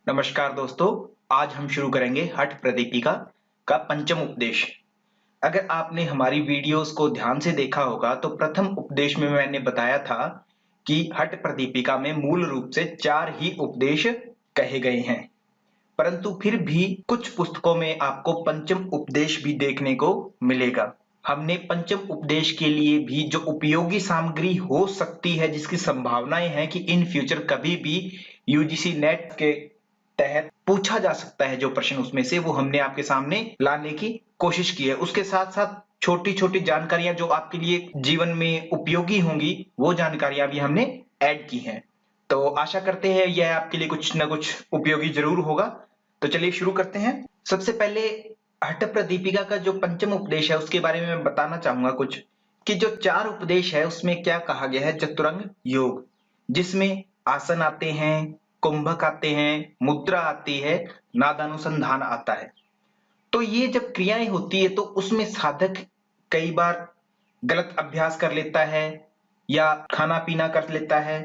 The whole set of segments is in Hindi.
नमस्कार दोस्तों, आज हम शुरू करेंगे हठ प्रदीपिका का पंचम उपदेश। अगर आपने हमारी वीडियोस को ध्यान से देखा होगा तो प्रथम उपदेश में मैंने बताया था कि हठ प्रदीपिका में मूल रूप से 4 ही उपदेश कहे गए हैं, परंतु फिर भी कुछ पुस्तकों में आपको पंचम उपदेश भी देखने को मिलेगा। हमने पंचम उपदेश के लिए भी जो उपयोगी सामग्री हो सकती है, जिसकी संभावनाएं हैं कि इन फ्यूचर कभी भी यूजीसी नेट के तहत पूछा जा सकता है जो प्रश्न उसमें से, वो हमने आपके सामने लाने की कोशिश की है। उसके साथ साथ छोटी छोटी जानकारियां जो आपके लिए जीवन में उपयोगी होंगी, वो जानकारियां भी हमने ऐड की हैं। तो आशा करते हैं यह आपके लिए कुछ ना कुछ उपयोगी जरूर होगा। तो चलिए शुरू करते हैं। सबसे पहले हठ प्रदीपिका का जो पंचम उपदेश है उसके बारे में मैं बताना चाहूंगा कुछ, कि जो 4 उपदेश है उसमें क्या कहा गया है। चतुरंग योग, जिसमें आसन आते हैं, कुंभक आते हैं, मुद्रा आती है, नादानुसंधान आता है। तो ये जब क्रियाएं होती है तो उसमें साधक कई बार गलत अभ्यास कर लेता है, या खाना पीना कर लेता है,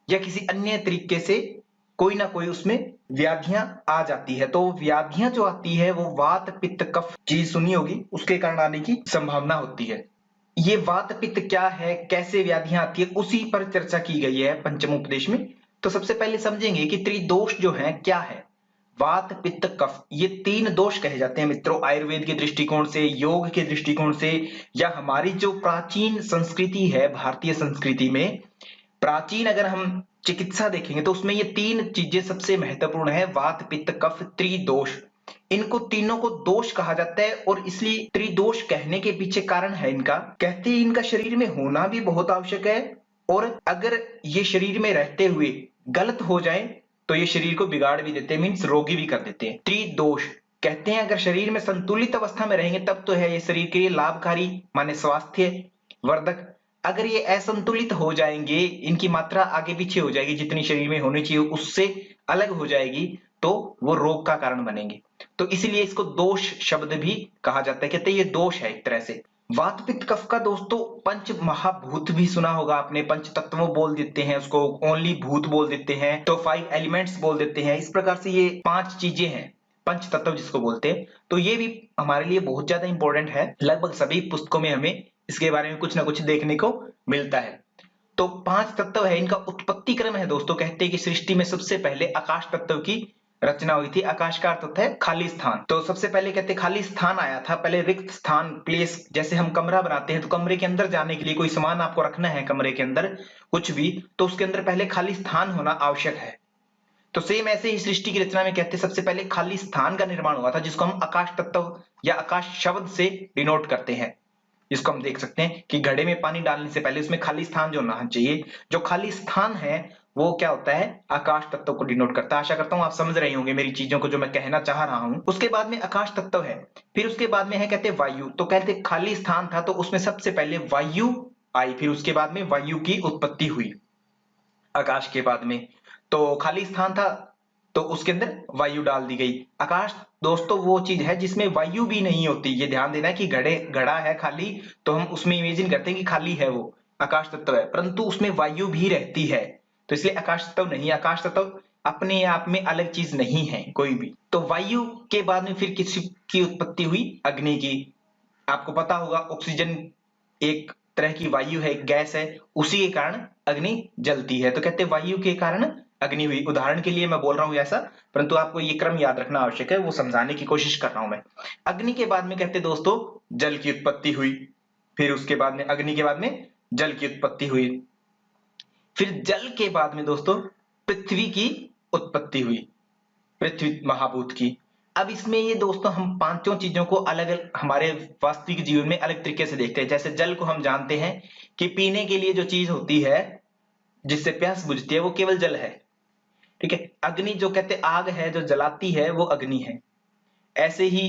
या किसी अन्य तरीके से कोई ना कोई उसमें व्याधियां आ जाती है। तो व्याधियां जो आती है वो वात पित्त कफ चीज सुनी होगी, उसके कारण आने की संभावना होती है। ये वात पित्त क्या है, कैसे व्याधियां आती है, उसी पर चर्चा की गई है पंचम उपदेश में। तो सबसे पहले समझेंगे कि त्रिदोष जो है क्या है। वात पित्त कफ, ये 3 दोष कहे जाते हैं मित्रों, आयुर्वेद के दृष्टिकोण से, योग के दृष्टिकोण से, या हमारी जो प्राचीन संस्कृति है भारतीय संस्कृति में। प्राचीन अगर हम चिकित्सा देखेंगे तो उसमें ये 3 चीजें सबसे महत्वपूर्ण है, वात पित्त कफ त्रिदोष। इनको तीनों को दोष कहा जाता है, और इसलिए त्रिदोष कहने के पीछे कारण है इनका, कहते हैं इनका शरीर में होना भी बहुत आवश्यक है, और अगर ये शरीर में रहते हुए गलत हो जाए तो ये शरीर को बिगाड़ भी देते हैं, मीन्स रोगी भी कर देते हैं। त्रिदोष कहते हैं अगर शरीर में संतुलित अवस्था में रहेंगे तब तो है ये शरीर के लिए लाभकारी, माने स्वास्थ्य वर्धक। अगर ये असंतुलित हो जाएंगे, इनकी मात्रा आगे पीछे हो जाएगी, जितनी शरीर में होनी चाहिए उससे अलग हो जाएगी, तो वो रोग का कारण बनेंगे। तो इसीलिए इसको दोष शब्द भी कहा जाता है, कहते हैं ये दोष है एक तरह से। वात पित्त कफ का दोस्तों पंच महाभूत भी सुना होगा आपने, पंच तत्वों बोल देते हैं उसको, ओनली भूत बोल देते हैं, तो 5 एलिमेंट्स बोल देते हैं। इस प्रकार से ये 5 चीजें हैं, पंच तत्व जिसको बोलते हैं। तो ये भी हमारे लिए बहुत ज्यादा इंपॉर्टेंट है, लगभग सभी पुस्तकों में हमें इसके बारे में कुछ ना कुछ देखने को मिलता है। तो 5 तत्व है, इनका उत्पत्ति क्रम है दोस्तों। कहते हैं कि सृष्टि में सबसे पहले आकाश तत्व की रचना हुई थी। आकाश का अर्थ होता है खाली स्थान। तो सबसे पहले कहते हैं खाली स्थान आया था, पहले रिक्त स्थान, प्लेस। जैसे हम कमरा बनाते हैं तो कमरे के अंदर जाने के लिए कोई सामान आपको रखना है कमरे के अंदर, कुछ भी, तो उसके अंदर पहले खाली स्थान होना आवश्यक है। तो सेम ऐसे ही सृष्टि की रचना में कहते हैं सबसे पहले खाली स्थान का निर्माण हुआ था, जिसको हम आकाश तत्व या आकाश शब्द से डिनोट करते हैं। जिसको हम देख सकते हैं कि घड़े में पानी डालने से पहले उसमें खाली स्थान जो होना चाहिए, जो खाली स्थान है वो क्या होता है, आकाश तत्व को डिनोट करता है। आशा करता हूं आप समझ रहे होंगे मेरी चीजों को जो मैं कहना चाह रहा हूं। उसके बाद में आकाश तत्व है, फिर उसके बाद में है कहते हैं वायु। तो कहते हैं खाली स्थान था तो उसमें सबसे पहले वायु आई, फिर उसके बाद में वायु की उत्पत्ति हुई आकाश के बाद में। तो खाली स्थान था तो उसके अंदर वायु डाल दी गई। आकाश दोस्तों वो चीज है जिसमें वायु भी नहीं होती, ये ध्यान देना है कि घड़ा है खाली, तो हम उसमें इमेजिन करते हैं कि खाली है, वो आकाश तत्व है, परंतु उसमें वायु भी रहती है, तो इसलिए आकाश तत्व नहीं। आकाश तत्व अपने आप में अलग चीज नहीं है कोई भी। तो वायु के बाद में फिर किसी की उत्पत्ति हुई, अग्नि की। आपको पता होगा ऑक्सीजन एक तरह की वायु है, एक गैस है, उसी के कारण अग्नि जलती है। तो कहते हैं वायु के कारण अग्नि हुई। उदाहरण के लिए मैं बोल रहा हूं ऐसा, परंतु आपको ये क्रम याद रखना आवश्यक है, वो समझाने की कोशिश कर रहा हूं मैं। अग्नि के बाद में कहते हैं दोस्तों जल की उत्पत्ति हुई, फिर उसके बाद में अग्नि के बाद में जल की उत्पत्ति हुई, फिर जल के बाद में दोस्तों पृथ्वी की उत्पत्ति हुई, पृथ्वी महाभूत की। अब इसमें ये दोस्तों हम पांचों चीजों को अलग अलग हमारे वास्तविक जीवन में अलग तरीके से देखते हैं। जैसे जल को हम जानते हैं कि पीने के लिए जो चीज होती है जिससे प्यास बुझती है वो केवल जल है, ठीक है। अग्नि जो कहते हैं आग है जो जलाती है वो अग्नि है। ऐसे ही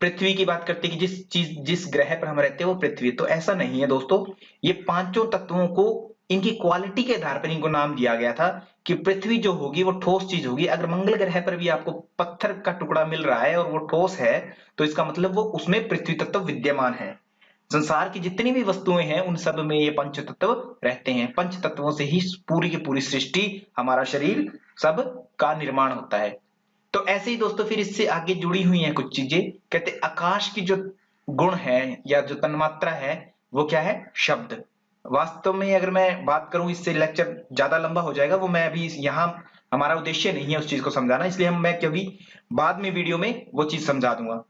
पृथ्वी की बात करते हैं कि जिस ग्रह पर हम रहते हैं वो पृथ्वी। तो ऐसा नहीं है दोस्तों, ये पांचों तत्वों को इनकी क्वालिटी के आधार पर इनको नाम दिया गया था कि पृथ्वी जो होगी वो ठोस चीज होगी। अगर मंगल ग्रह पर भी आपको पत्थर का टुकड़ा मिल रहा है और वो ठोस है, तो इसका मतलब वो उसमें पृथ्वी तत्व विद्यमान है। संसार की जितनी भी वस्तुएं हैं उन सब में ये पंच तत्व रहते हैं। पंच तत्वों से ही पूरी की पूरी सृष्टि, हमारा शरीर सब का निर्माण होता है। तो ऐसे ही दोस्तों फिर इससे आगे जुड़ी हुई हैं कुछ चीजें। कहते आकाश की जो गुण है या जो तन्मात्रा है वो क्या है? शब्द। वास्तव में अगर मैं बात करूं, इससे लेक्चर ज्यादा लंबा हो जाएगा, वो मैं अभी यहाँ हमारा उद्देश्य नहीं है उस चीज को समझाना, इसलिए मैं कभी बाद में वीडियो में वो चीज समझा दूंगा।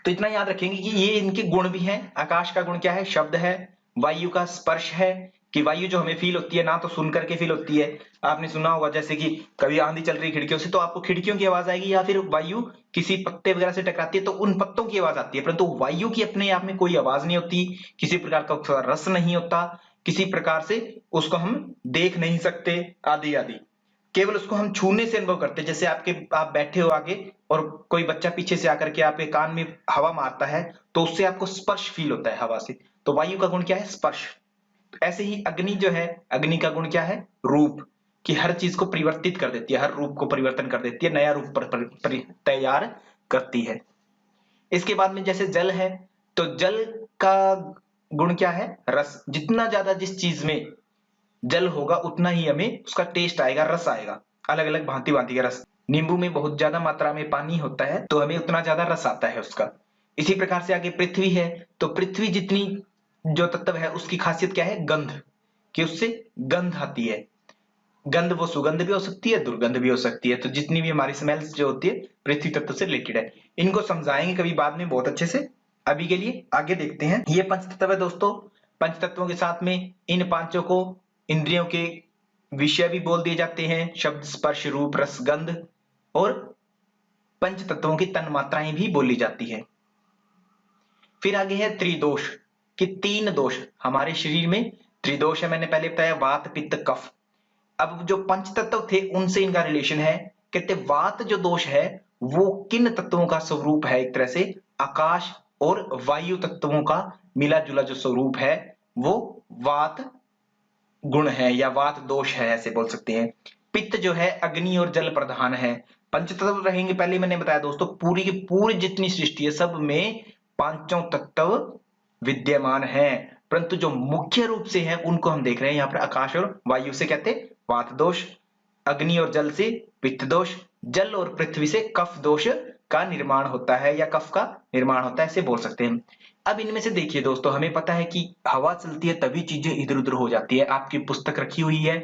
तो इतना याद रखेंगे कि ये इनके गुण भी हैं। आकाश का गुण क्या है? शब्द है। वायु का स्पर्श है, कि वायु जो हमें फील होती है ना तो सुन करके फील होती है। आपने सुना होगा जैसे कि कभी आंधी चल रही खिड़कियों से तो आपको खिड़कियों की आवाज आएगी, या फिर वायु किसी पत्ते वगैरह से टकराती है तो उन पत्तों की आवाज आती है, परंतु वायु की अपने आप में कोई आवाज नहीं होती, किसी प्रकार का उसका रस नहीं होता, किसी प्रकार से उसको हम देख नहीं सकते, आदि आदि। केवल उसको हम छूने से अनुभव करते हैं। जैसे आप बैठे हो आगे और कोई बच्चा पीछे से आकर के आपके कान में हवा मारता है तो उससे आपको स्पर्श फील होता है हवा से। तो वायु का गुण क्या है? स्पर्श। तो ऐसे ही अग्नि जो है, अग्नि का गुण क्या है? रूप, कि हर चीज को परिवर्तित कर देती है, हर रूप को परिवर्तन कर देती है, नया रूप तैयार करती है। इसके बाद में जैसे जल है, तो जल का गुण क्या है? रस। जितना ज्यादा जिस चीज में जल होगा उतना ही हमें उसका टेस्ट आएगा, रस आएगा, अलग अलग भांति भांति का रस। नींबू में बहुत ज्यादा मात्रा में पानी होता है तो हमें उतना ज्यादा रस आता है उसका। इसी प्रकार से आगे पृथ्वी है, तो पृथ्वी जितनी जो तत्व है उसकी खासियत क्या है? गंध, कि उससे गंध आती है। गंध वो सुगंध भी हो सकती है, दुर्गंध भी हो सकती है। तो जितनी भी हमारी स्मेल्स जो होती है पृथ्वी तत्व से रिलेटेड है। इनको समझाएंगे कभी बाद में बहुत अच्छे से। अभी के लिए आगे देखते हैं। ये पंच तत्व है दोस्तों। पंच तत्वों के साथ में इन पांचों को इंद्रियों के विषय भी बोल दिए जाते हैं, शब्द, स्पर्श, रूप, रस, गंध। और पंच तत्वों की तन मात्राएं भी बोली जाती है। फिर आगे है त्रिदोष, कि तीन दोष हमारे शरीर में त्रिदोष है। मैंने पहले बताया वात, पित्त, कफ। अब जो पंच तत्व थे उनसे इनका रिलेशन है। कहते वात जो दोष है वो किन तत्वों का स्वरूप है? एक तरह से आकाश और वायु तत्वों का मिला जुला जो स्वरूप है वो वात गुण है या वात दोष है, ऐसे बोल सकते हैं। पित्त जो है अग्नि और जल प्रधान है। पंचतत्व रहेंगे, पहले मैंने बताया दोस्तों, पूरी की पूरी जितनी सृष्टि है सब में पांचों तत्व विद्यमान है, परंतु जो मुख्य रूप से हैं उनको हम देख रहे हैं यहाँ पर। आकाश और वायु से कहते वात दोष, अग्नि और जल से पित्त दोष, जल और पृथ्वी से कफ दोष का निर्माण होता है या कफ का निर्माण होता है, ऐसे बोल सकते हैं। अब इनमें से देखिए दोस्तों, हमें पता है कि हवा चलती है तभी चीजें इधर उधर हो जाती है। आपकी पुस्तक रखी हुई है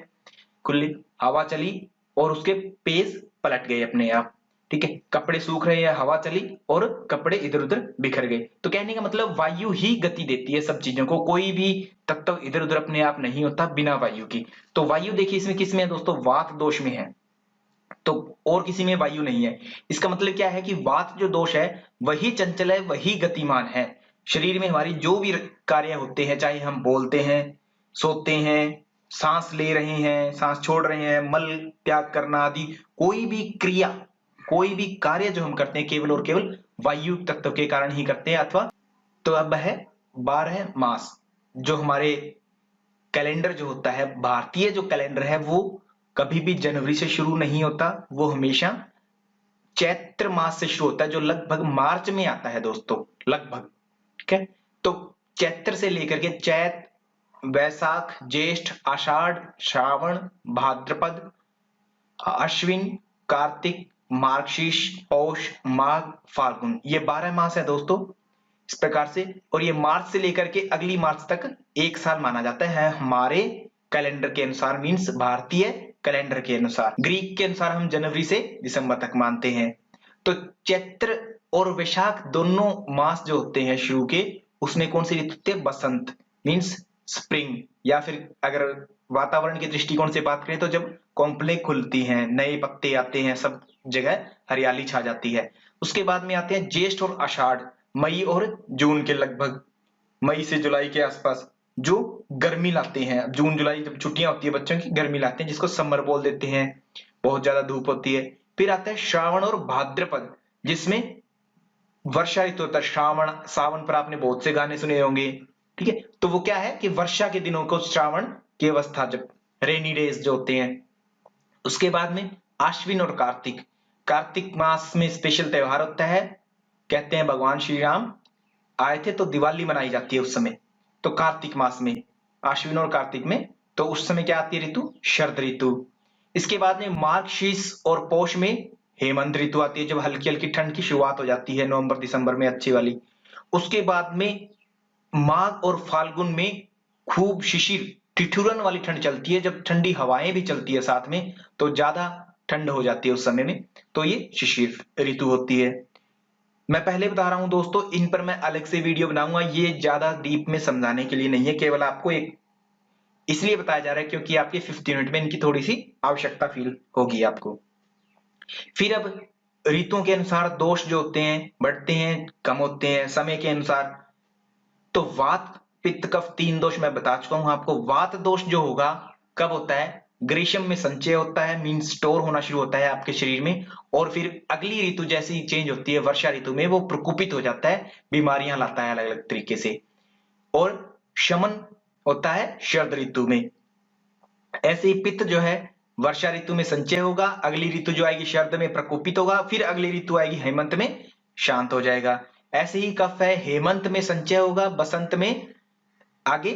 खुली, हवा चली और उसके पेज पलट गए अपने आप, ठीक है। कपड़े सूख रहे हैं, हवा चली और कपड़े इधर उधर बिखर गए। तो कहने का मतलब वायु ही गति देती है सब चीजों को, कोई भी तत्व इधर उधर अपने आप नहीं होता बिना वायु की। तो वायु देखिए इसमें किस में है दोस्तों? वात दोष में है, तो और किसी में वायु नहीं है। इसका मतलब क्या है कि वात जो दोष है वही चंचल है, वही गतिमान है। शरीर में हमारी जो भी कार्य होते हैं, चाहे हम बोलते हैं, सोते हैं, सांस ले रहे हैं, सांस छोड़ रहे हैं, मल त्याग करना आदि, कोई भी क्रिया, कोई भी कार्य जो हम करते हैं केवल और केवल वायु तत्व के कारण ही करते हैं। अथवा तो अब है 12 मास। जो हमारे कैलेंडर जो होता है, भारतीय जो कैलेंडर है वो कभी भी जनवरी से शुरू नहीं होता, वो हमेशा चैत्र मास से शुरू होता है, जो लगभग मार्च में आता है दोस्तों, लगभग, ठीक है। तो चैत्र से लेकर के चैत, वैशाख, ज्येष्ठ, आषाढ़, श्रावण, भाद्रपद, अश्विन, कार्तिक, मार्गशीर्ष, पौष, माघ, फाल्गुन, ये 12 मास है दोस्तों इस प्रकार से। और ये मार्च से लेकर के अगली मार्च तक एक साल माना जाता है हमारे कैलेंडर के अनुसार, मींस भारतीय कैलेंडर के अनुसार। ग्रीक के अनुसार हम जनवरी से दिसंबर तक मानते हैं। तो चैत्र और वैशाख दोनों मास जो होते हैं शुरू के, उसमें कौन सी ऋतु होती है? बसंत, मींस स्प्रिंग। या फिर अगर वातावरण के दृष्टिकोण से बात करें तो जब कॉम्प्लेक्स खुलती हैं, नए पत्ते आते हैं, सब जगह हरियाली छा जाती है। उसके बाद में आते हैं ज्येष्ठ और आषाढ़, मई और जून के लगभग, मई से जुलाई के आसपास, जो गर्मी लाते हैं। जून जुलाई जब छुट्टियां होती है बच्चों की, गर्मी लाते हैं, जिसको समर बोल देते हैं, बहुत ज्यादा धूप होती है। फिर आता है श्रावण और भाद्रपद, जिसमें वर्षा ऋतु होता है। श्रावण, सावन पर आपने बहुत से गाने सुने होंगे, ठीक है। तो वो क्या है कि वर्षा के दिनों को श्रावण की अवस्था, जब रेनी डेज जो होते हैं। उसके बाद में आश्विन और कार्तिक, कार्तिक मास में स्पेशल त्योहार होता है। कहते हैं भगवान श्री राम आए थे तो दिवाली मनाई जाती है उस समय। तो कार्तिक मास में, आश्विन और कार्तिक में, तो उस समय क्या आती है ऋतु? शरद ऋतु। इसके बाद में मार्गशीर्ष और पौष में हेमंत ऋतु आती है जब हल्की हल्की ठंड की शुरुआत हो जाती है नवंबर दिसंबर में अच्छी वाली। उसके बाद में माघ और फाल्गुन में खूब शिशिर ठिठुरन वाली ठंड चलती है, जब ठंडी हवाएं भी चलती है साथ में तो ज्यादा ठंड हो जाती है उस समय में, तो ये शिशिर ऋतु होती है। मैं पहले बता रहा हूं दोस्तों, इन पर मैं अलग से वीडियो बनाऊंगा, ये ज्यादा डीप में समझाने के लिए नहीं है, केवल आपको एक इसलिए बताया जा रहा है क्योंकि आपके 5th यूनिट में इनकी थोड़ी सी आवश्यकता फील होगी आपको। फिर अब ऋतुओं के अनुसार दोष जो होते हैं बढ़ते हैं कम होते हैं समय के अनुसार। तो वात पित्त कफ 3 दोष मैं बता चुका हूं आपको। वात दोष जो होगा कब होता है, ग्रीष्म में संचय होता है, मीन स्टोर होना शुरू होता है आपके शरीर में, और फिर अगली ऋतु जैसी चेंज होती है वर्षा ऋतु में वो प्रकोपित हो जाता है, बीमारियां लाता है अलग अलग तरीके से। और शमन होता है शरद ऋतु में। ऐसे ही पित्त जो है वर्षा ऋतु में संचय होगा, अगली ऋतु जो आएगी शरद में प्रकोपित होगा, फिर अगली ऋतु आएगी हेमंत में शांत हो जाएगा। ऐसे ही कफ है हेमंत में संचय होगा, बसंत में आगे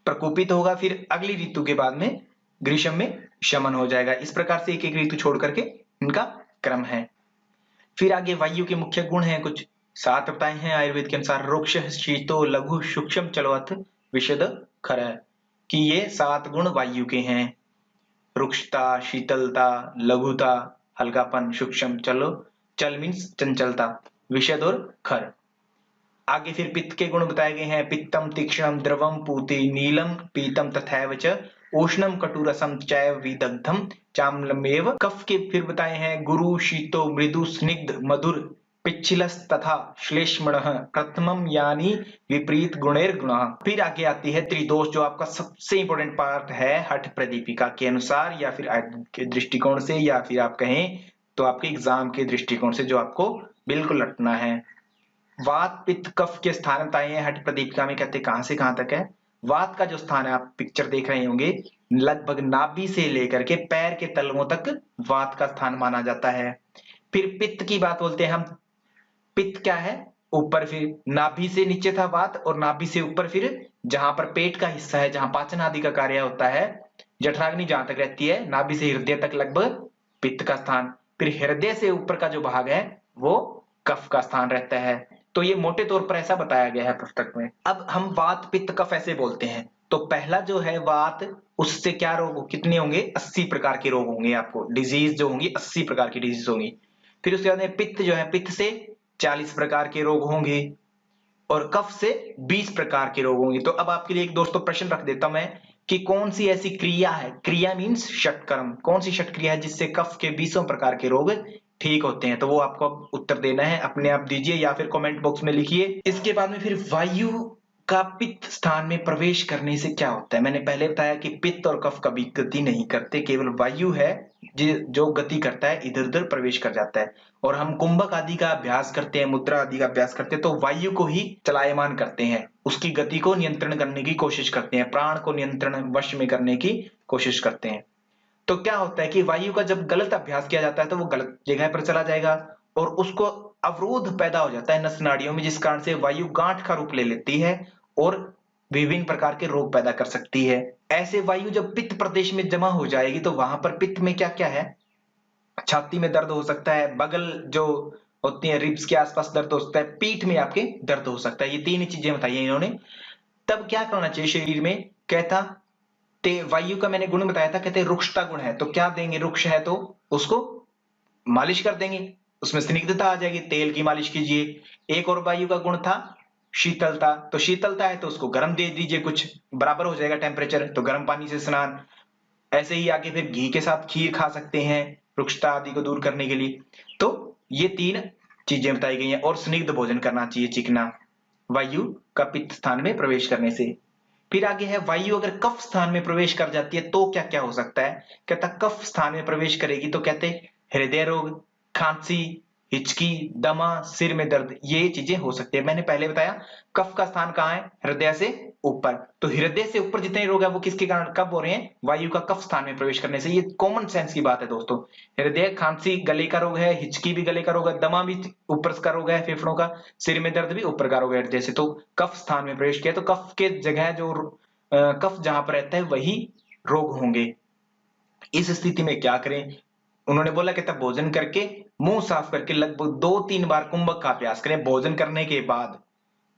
प्रकोपित होगा, फिर अगली ऋतु के बाद में ग्रीष्म में शमन हो जाएगा। इस प्रकार से एक एक ऋतु छोड़ करके इनका क्रम है। फिर आगे वायु के मुख्य गुण हैं कुछ 7 बताए हैं आयुर्वेद के अनुसार। रुक्ष शीतो लघु सूक्ष्म चलवत विशद खर, कि ये 7 गुण वायु के हैं। रुक्षता, शीतलता, लघुता, हल्कापन, सूक्ष्म, चलो चल मीन्स चंचलता, विशद और खर। आगे फिर पित्त के गुण बताए गए हैं। पित्तम तीक्ष्णम द्रवम पूति नीलम पीतम तथैव च उष्णम कटुरसम चैव विदग्धम चाम्लमेव। कफ के फिर बताए हैं गुरु शीतो मृदु स्निग्ध मधुर पिच्छिलस तथा श्लेष्मणः प्रथमम यानी विपरीत गुणेर गुणः। फिर आगे आती है त्रिदोष जो आपका सबसे इंपॉर्टेंट पार्ट है हठ प्रदीपिका के अनुसार, या फिर के दृष्टिकोण से, या फिर आप कहें तो आपके एग्जाम के दृष्टिकोण से जो आपको बिल्कुल रटना है। वात पित्त कफ के स्थान बताए हैं हठ प्रदीपिका में, कहते कहां से कहां तक है। वात का जो स्थान है आप पिक्चर देख रहे होंगे, लगभग नाभि से लेकर के पैर के तलवों तक वात का स्थान माना जाता है। फिर पित्त की बात बोलते हैं हम। पित्त क्या है, ऊपर, फिर नाभि से नीचे था वात, और नाभि से ऊपर फिर जहां पर पेट का हिस्सा है जहां पाचन आदि का कार्य होता है, जठराग्नि जहां तक रहती है, नाभि से हृदय तक लगभग पित्त का स्थान। फिर हृदय से ऊपर का जो भाग है वो कफ का स्थान रहता है। तो ये मोटे तौर पर ऐसा बताया गया है पुस्तक में। अब हम वात पित्त कफ ऐसे बोलते हैं, तो पहला जो है वात, उससे क्या रोग कितने होंगे, 80 प्रकार के रोग होंगे आपको, डिजीज जो होंगी 80 प्रकार की डिजीज होंगी। फिर उसके बाद में पित्त जो है, पित्त से 40 प्रकार के रोग होंगे, और कफ से 20 प्रकार के रोग होंगे। तो अब आपके लिए एक दोस्तों प्रश्न रख देता मैं कि कौन सी ऐसी क्रिया है, क्रिया मीन्स षटकर्म, कौन सी षट क्रिया है जिससे कफ के 20 प्रकार के रोग ठीक होते हैं। तो वो आपको उत्तर देना है, अपने आप दीजिए या फिर कमेंट बॉक्स में लिखिए। इसके बाद में फिर वायु का पित्त स्थान में प्रवेश करने से क्या होता है। मैंने पहले बताया कि पित्त और कफ कभी गति नहीं करते, केवल वायु है जो गति करता है, इधर उधर प्रवेश कर जाता है। और हम कुंभक आदि का अभ्यास करते हैं, मुद्रा आदि का अभ्यास करते हैं, तो वायु को ही चलायमान करते हैं, उसकी गति को नियंत्रण करने की कोशिश करते हैं, प्राण को नियंत्रण वश में करने की कोशिश करते हैं। तो क्या होता है कि वायु का जब गलत अभ्यास किया जाता है तो वो गलत जगह पर चला जाएगा, और उसको अवरोध पैदा हो जाता है नस नाड़ियों में, जिस कारण से वायु गांठ का रूप ले लेती है और विभिन्न प्रकार के रोग पैदा कर सकती है। ऐसे वायु जब पित्त प्रदेश में जमा हो जाएगी तो वहां पर पित्त में क्या क्या है, छाती में दर्द हो सकता है, बगल जो होती है रिब्स के आसपास दर्द हो सकता है, पीठ में आपके दर्द हो सकता है। ये 3 ही चीजें बताई हैं इन्होंने। तब क्या करना चाहिए शरीर में, कहता ते वायु का मैंने गुण बताया था, कहते रुक्षता गुण है तो क्या देंगे, रुक्ष है तो उसको मालिश कर देंगे, उसमें स्निग्धता आ जाएगी, तेल की मालिश कीजिए। एक और वायु का गुण था शीतलता, तो शीतलता है तो उसको गर्म दे दीजिए, कुछ बराबर हो जाएगा टेम्परेचर, तो गर्म पानी से स्नान। ऐसे ही आगे फिर घी के साथ खीर खा सकते हैं रुक्षता आदि को दूर करने के लिए। तो ये 3 चीजें बताई गई हैं। और स्निग्ध भोजन करना चाहिए, चिकना, वायु का पित्त स्थान में प्रवेश करने से। फिर आगे है वायु अगर कफ स्थान में प्रवेश कर जाती है तो क्या क्या हो सकता है। कहता कफ स्थान में प्रवेश करेगी तो कहते हृदय रोग, खांसी, हिचकी, दमा, सिर में दर्द, ये चीजें हो सकती है। मैंने पहले बताया कफ का स्थान कहाँ है, हृदय से ऊपर, तो हृदय से ऊपर जितने रोग है वो किसके कारण कब हो रहे हैं, वायु का कफ स्थान में प्रवेश करने से। ये कॉमन सेंस की बात है दोस्तों। हृदय, खांसी गले का रोग है, हिचकी भी गले का रोग है, दमा भी ऊपर का रोग है फेफड़ों का, सिर में दर्द भी ऊपर का रोग है हृदय से। तो कफ स्थान में प्रवेश किया तो कफ के जगह जो कफ जहां पर रहता है वही रोग होंगे। इस स्थिति में क्या करें, उन्होंने बोला कि तब भोजन करके मुंह साफ करके लगभग 2-3 बार कुंभक का अभ्यास करें। भोजन करने के बाद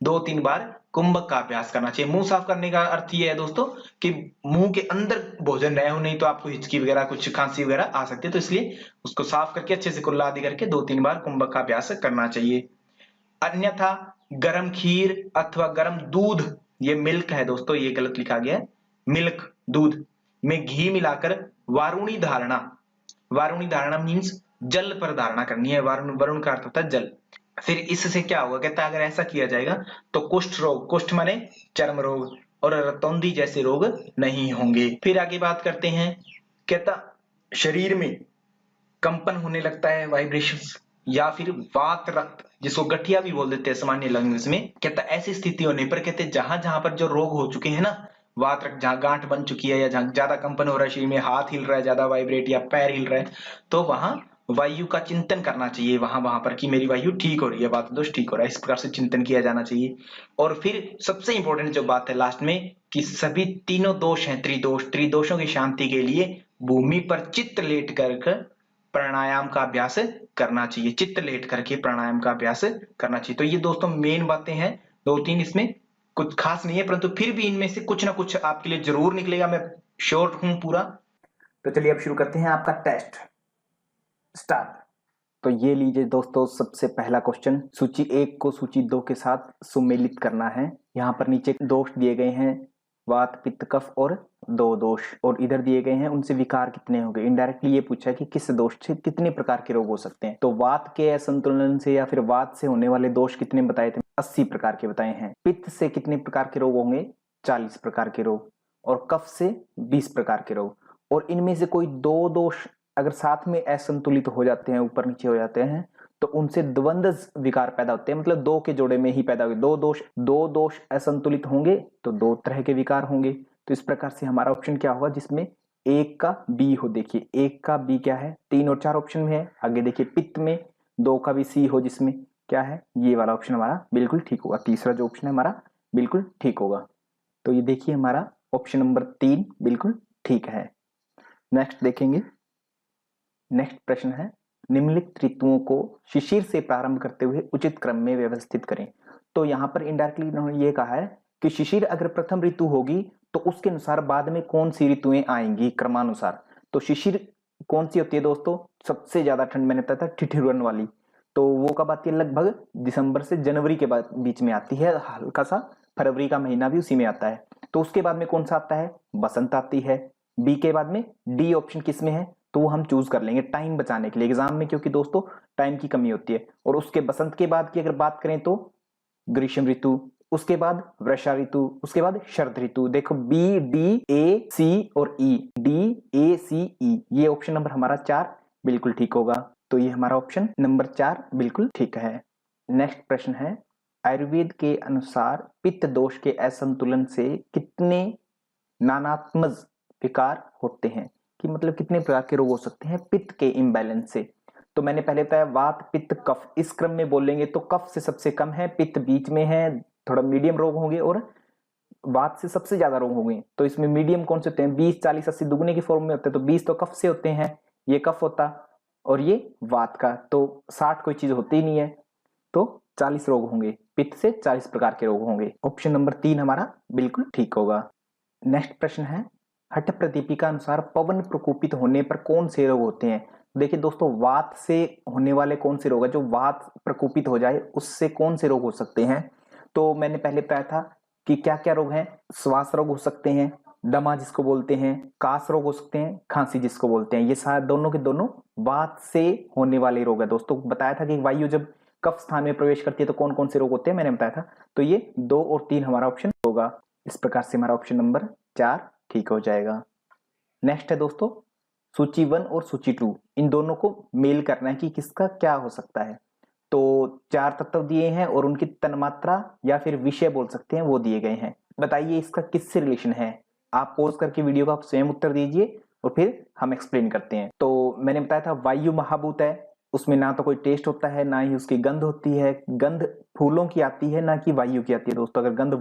2-3 बार कुंभक का अभ्यास करना चाहिए। मुंह साफ करने का अर्थ ये है दोस्तों कि मुंह के अंदर भोजन रहे हो, नहीं तो आपको हिचकी वगैरह कुछ खांसी वगैरह आ सकती है, तो इसलिए उसको साफ करके अच्छे से कुल्ला आदि करके 2-3 बार कुंभक का अभ्यास करना चाहिए। अन्यथा गरम खीर अथवा गरम दूध, ये मिल्क है दोस्तों, ये गलत लिखा गया है, मिल्क दूध में घी मिलाकर वारुणी धारणा, वारुणी धारणा मीन्स जल पर धारणा करनी है। वरुण, वरुण का अर्थ होता है जल। फिर इससे क्या होगा, कहता है अगर ऐसा किया जाएगा तो कुष्ठ रोग, कुष्ठ माने चर्म रोग, और रतौंधी जैसे रोग नहीं होंगे। फिर आगे बात करते हैं, कहता शरीर में कंपन होने लगता है, वाइब्रेशंस, या फिर वात रक्त, जिसको गठिया भी बोल देते हैं सामान्य लैंग्वेज में। कहता ऐसी स्थिति होने पर, कहते जहां जहां पर जो रोग हो चुके हैं ना, वात रक्त, जहां गांठ बन चुकी है या जहां ज्यादा कंपन हो रहा है शरीर में, हाथ हिल रहा है ज्यादा वाइब्रेट या पैर हिल रहा है, तो वहां वायु का चिंतन करना चाहिए, वहां वहां पर कि मेरी वायु ठीक हो रही है, वात दोष ठीक हो रहा है, इस प्रकार से चिंतन किया जाना चाहिए। और फिर सबसे इंपॉर्टेंट जो बात है लास्ट में, कि सभी तीनों दोष हैं, त्रिदोष, त्रिदोषों की शांति के लिए भूमि पर चित्त लेट कर प्राणायाम का अभ्यास करना चाहिए, चित्त लेट करके प्राणायाम का अभ्यास करना चाहिए। तो ये दोस्तों मेन बातें हैं, 2-3, इसमें कुछ खास नहीं है, परंतु फिर भी इनमें से कुछ ना कुछ आपके लिए जरूर निकलेगा, मैं श्योर हूं पूरा। तो चलिए अब शुरू करते हैं आपका टेस्ट, स्टार्ट। तो ये लीजिए दोस्तों, सबसे पहला क्वेश्चन, सूची 1 को सूची 2 के साथ सुमेलित करना है। यहाँ पर नीचे दोष दिए गए हैं, वात पित्त कफ और 2 दोष, और इधर दिए गए हैं उनसे विकार कितने होंगे। इनडायरेक्टली ये पूछा है कि किस दोष से कितने प्रकार के रोग हो सकते हैं। तो वात के असंतुलन से या फिर वात से होने वाले दोष कितने बताए थे, 80 प्रकार के बताए हैं। पित्त से कितने प्रकार के रोग होंगे, 40 प्रकार के रोग, और कफ से 20 प्रकार के रोग। और इनमें से कोई 2 दोष अगर साथ में असंतुलित हो जाते हैं, ऊपर नीचे हो जाते हैं, तो उनसे द्वंद्व विकार पैदा होते हैं, मतलब 2 के जोड़े में ही पैदा होंगे। 2 दोष असंतुलित होंगे तो 2 तरह के विकार होंगे। तो इस प्रकार से हमारा ऑप्शन क्या होगा, जिसमें 1 का बी हो। देखिए 1 का बी क्या है, 3 और 4 ऑप्शन में है। आगे देखिए पित्त में 2 का भी सी हो, जिसमें क्या है, ये वाला ऑप्शन हमारा बिल्कुल ठीक होगा। तीसरा जो ऑप्शन है हमारा बिल्कुल ठीक होगा। तो ये देखिए हमारा ऑप्शन नंबर 3 बिल्कुल ठीक है। नेक्स्ट देखेंगे, नेक्स्ट प्रश्न है, निम्नलिखित ऋतुओं को शिशिर से प्रारंभ करते हुए उचित क्रम में व्यवस्थित करें। तो यहाँ पर इनडायरेक्टली इन्होंने ये कहा है कि शिशिर अगर प्रथम ऋतु होगी तो उसके अनुसार बाद में कौन सी ऋतुएं आएंगी क्रमानुसार। तो शिशिर कौन सी होती है दोस्तों, सबसे ज्यादा ठंड मैंने बताया था ठिठुरन वाली, तो वो कब आती है, लगभग दिसंबर से जनवरी के बाद बीच में आती है, हल्का सा फरवरी का महीना भी उसी में आता है। तो उसके बाद में कौन सा आता है, बसंत आती है। बी के बाद में डी ऑप्शन किस में है, तो वो हम चूज कर लेंगे टाइम बचाने के लिए एग्जाम में, क्योंकि दोस्तों टाइम की कमी होती है। और उसके बसंत के बाद की अगर बात करें तो ग्रीष्म ऋतु, उसके बाद वर्षा ऋतु, उसके बाद शरद ऋतु। देखो बी डी ए सी और ई, डी ए सी ई, ये ऑप्शन नंबर हमारा 4 बिल्कुल ठीक होगा। तो ये हमारा ऑप्शन नंबर 4 बिल्कुल ठीक है। नेक्स्ट प्रश्न है, आयुर्वेद के अनुसार पित्त दोष के असंतुलन से कितने नानात्मक विकार होते हैं, कि मतलब कितने प्रकार के रोग हो सकते हैं पित्त के इम्बैलेंस से। तो मैंने पहले बताया वात पित्त कफ, इस क्रम में बोलेंगे तो कफ से सबसे कम है, पित्त बीच में है, थोड़ा मीडियम रोग होंगे, और वात से सबसे ज्यादा रोग होंगे। तो इसमें मीडियम कौन से होते हैं, 20 40 80 दुगने की फॉर्म में होते हैं, तो 20 तो कफ से होते हैं, ये कफ होता, और ये वात का, तो 60 कोई चीज होती ही नहीं है, तो 40 रोग होंगे, पित्त से 40 प्रकार के रोग होंगे। ऑप्शन नंबर 3 हमारा बिल्कुल ठीक होगा। नेक्स्ट प्रश्न है, हठ प्रदीपिका अनुसार पवन प्रकोपित होने पर कौन से रोग होते हैं। देखिए दोस्तों, वात से होने वाले कौन से रोग है, जो वात प्रकोपित हो जाए उससे कौन से रोग हो सकते हैं। तो मैंने पहले बताया था कि क्या क्या रोग हैं, श्वास रोग हो सकते हैं, दमा जिसको बोलते हैं, काश रोग हो सकते हैं, खांसी जिसको बोलते हैं, ये सारे दोनों के दोनों वात से होने वाले रोग है। दोस्तों बताया था कि वायु जब कफ स्थान में प्रवेश करती है तो कौन कौन से रोग होते हैं, मैंने बताया था। तो ये 2 और 3 हमारा ऑप्शन होगा। इस प्रकार से हमारा ऑप्शन नंबर 4 ठीक हो जाएगा। नेक्स्ट है दोस्तों, सूची 1 और सूची 2, इन दोनों को मेल करना है कि किसका क्या हो सकता है। तो 4 तत्व दिए हैं और उनकी तन्मात्रा या फिर विषय बोल सकते हैं वो दिए गए हैं। बताइए इसका किससे रिलेशन है। आप पॉज करके वीडियो का आप स्वयं उत्तर दीजिए और फिर हम एक्सप्लेन करते हैं। तो मैंने बताया था वायु महाभूत है, उसमें ना तो कोई टेस्ट होता है ना ही उसकी गंध होती है, गंध फूलों की आती है ना कि वायु की आती है। दोस्तों अगर गंध,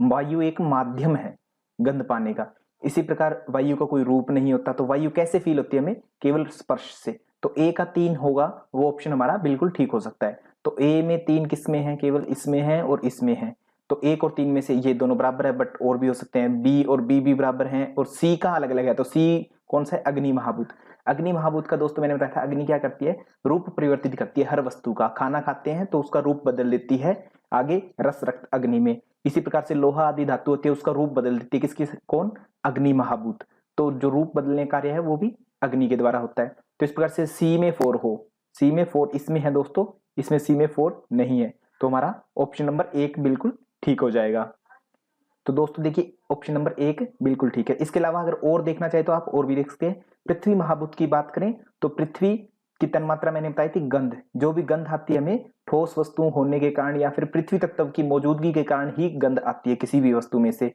वायु एक माध्यम है गंध पाने का, इसी प्रकार वायु का कोई रूप नहीं होता, तो वायु कैसे फील होती है हमें, केवल स्पर्श से। तो ए का 3 होगा, वो ऑप्शन हमारा बिल्कुल ठीक हो सकता है। तो ए में 3 किस में है? केवल इसमें है और इसमें है। तो 1 और 3 में से ये दोनों बराबर है, बट और भी हो सकते हैं, बी और बी भी बराबर हैं, और सी का अलग अलग है। तो सी कौन सा है? अग्नि महाभूत। अग्नि महाभूत का दोस्तों मैंने बताया था, अग्नि क्या करती है? रूप परिवर्तित करती है हर वस्तु का। खाना खाते हैं तो उसका रूप बदल देती है आगे रस रक्त अग्नि में। इसी प्रकार से लोहा आदि धातु होती है, उसका रूप बदल देती है किसकी? कौन? अग्नि महाभूत। तो जो रूप बदलने कार्य है वो भी अग्नि के द्वारा होता है। तो इस प्रकार से सी में 4 हो, सी में 4 इसमें है दोस्तों, इसमें सी में 4 नहीं है, तो हमारा ऑप्शन नंबर 1 बिल्कुल ठीक हो जाएगा। तो दोस्तों देखिए ऑप्शन नंबर 1 बिल्कुल ठीक है। इसके अलावा अगर और देखना चाहे तो आप और भी देख सकते हैं। पृथ्वी महाभूत की बात करें तो पृथ्वी की तन्मात्रा मैंने बताई थी गंध, जो भी गंध आती है हमें ठोस वस्तु होने के कारण या फिर पृथ्वी तत्व की मौजूदगी के कारण ही गंध आती है किसी भी वस्तु में से।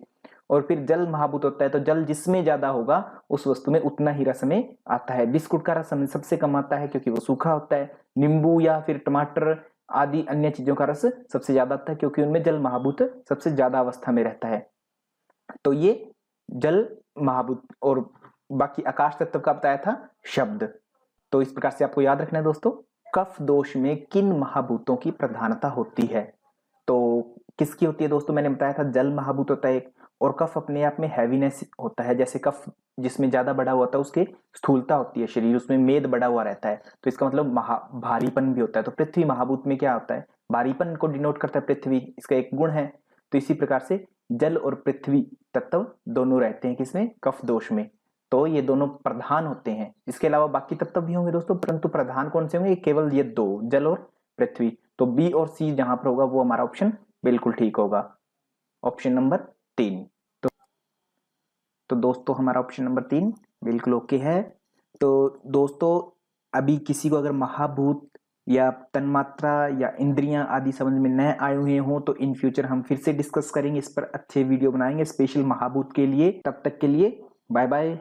और फिर जल महाभूत होता है, तो जल जिसमें ज्यादा होगा उस वस्तु में उतना ही रस में आता है। बिस्कुट का रस हमें सबसे कम आता है क्योंकि वो सूखा होता है। नींबू या फिर टमाटर आदि अन्य चीजों का रस सबसे ज्यादा आता है क्योंकि उनमें जल महाभूत सबसे ज्यादा अवस्था में रहता है। तो ये जल महाभूत, और बाकी आकाश तत्व का बताया था शब्द। तो इस प्रकार से आपको याद रखना है दोस्तों, कफ दोष में किन महाभूतों की प्रधानता होती है? तो किसकी होती है दोस्तों? मैंने बताया था जल महाभूत होता है एक, और कफ अपने आप में हैवीनेस होता है। जैसे कफ जिसमें ज्यादा बढ़ा हुआ होता है उसके स्थूलता होती है शरीर, उसमें मेद बढ़ा हुआ रहता है, तो इसका मतलब भारीपन भी होता है। तो पृथ्वी महाभूत में क्या होता है? भारीपन को डिनोट करता है पृथ्वी, इसका एक गुण है। तो इसी प्रकार से जल और पृथ्वी तत्व दोनों रहते हैं किसमें? कफ दोष में। तो ये दोनों प्रधान होते हैं। इसके अलावा बाकी तत्व भी होंगे दोस्तों, परंतु प्रधान कौन से होंगे? केवल ये दो, जल और पृथ्वी। तो बी और सी जहां पर होगा वो हमारा ऑप्शन बिल्कुल ठीक होगा, ऑप्शन नंबर 3। तो दोस्तों हमारा ऑप्शन नंबर 3 बिल्कुल ओके है। तो दोस्तों अभी किसी को अगर महाभूत या तन्मात्रा या इंद्रियां आदि समझ में न आए हुए हों तो इन फ्यूचर हम फिर से डिस्कस करेंगे, इस पर अच्छे वीडियो बनाएंगे स्पेशल महाभूत के लिए। तब तक के लिए बाय बाय।